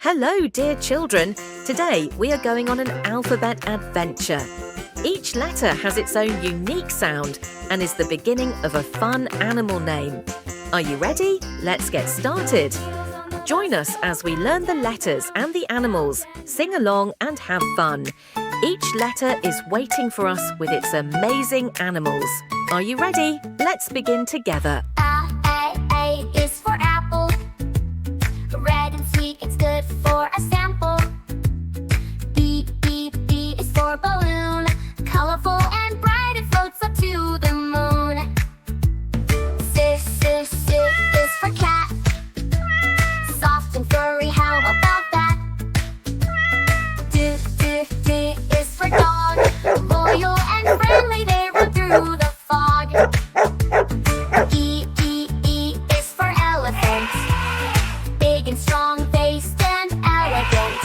Hello, dear children. Today we are going on an alphabet adventure. Each letter has its own unique sound and is the beginning of a fun animal name. Are you ready? Let's get started. Join us as we learn the letters and the animals, sing along and have fun. Each letter is waiting for us with its amazing animals. Are you ready? Let's begin together. A is for apple. Red and sweet, it's good for a sample. B is for balloon. Colorful and bright, it floats up to the moon. C is for cat. Soft and furry, how about that? D is for dog. Loyal and friendly, they run through the fog. E is for elephant. Big and strong-faced and elegant.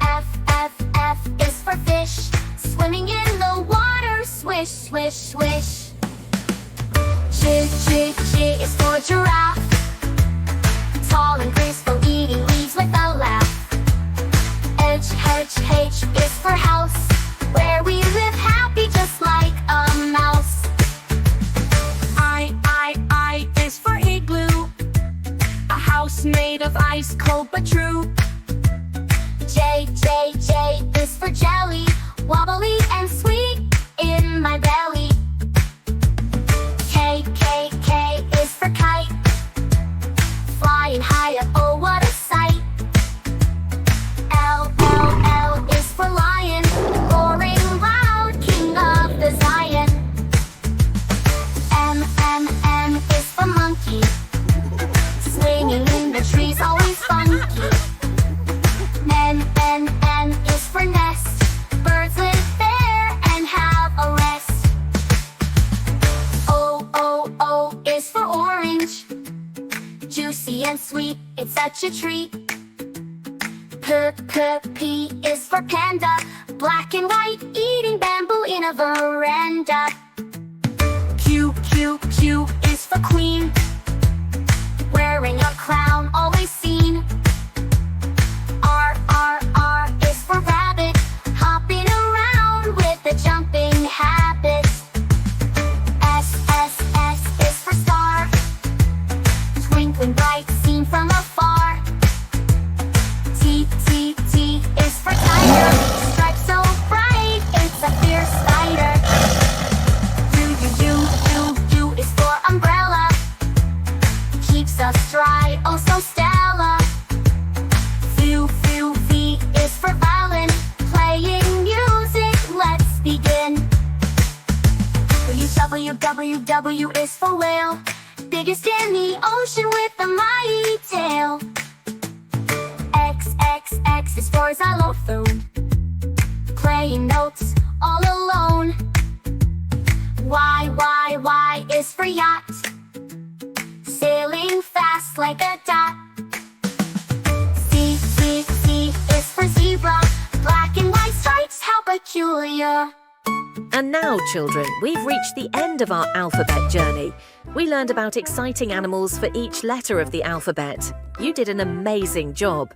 F is for fish. Swimming in the water, swish, swish, swish. G is for giraffe. Tall and graceful, eating leaves with a laugh. H is for house, where we live happy just like a mouse. I is for igloo. A house made of ice, cold but true. J is for jelly. Wobbly and sweet in my belly. K is for kite. Flying high up, oh what a sight. L is for lion. Roaring loud, king of the Zion. M is for monkey. Swinging in the trees, always funky. N is for nest. Birds live there and have a rest. O is for orange. Juicy and sweet, it's such a treat. P is for panda. Black and white, eating bamboo in a veranda. Q is for queen. Wearing a crown, always seen. R is for rabbit. Hopping around with a jumping habit. S is for star. Twinkling bright, seen from afar. T is for tiger. Stripes so bright, it's a fierce spider. U is for umbrella. Keeps us dry, oh so Stella. V is for violin. Playing music, let's begin. W is for whale. Biggest in the ocean with a mighty tail. X is for xylophone. Playing notes all alone. Y is for yacht. Sailing fast like a dot. C is for zebra. Black and white stripes, how peculiar. And now, children, we've reached the end of our alphabet journey. We learned about exciting animals for each letter of the alphabet. You did an amazing job.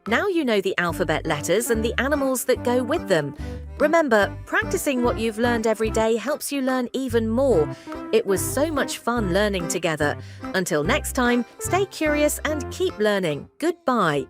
Now you know the alphabet letters and the animals that go with them. Remember, practicing what you've learned every day helps you learn even more. It was so much fun learning together. Until next time, stay curious and keep learning. Goodbye.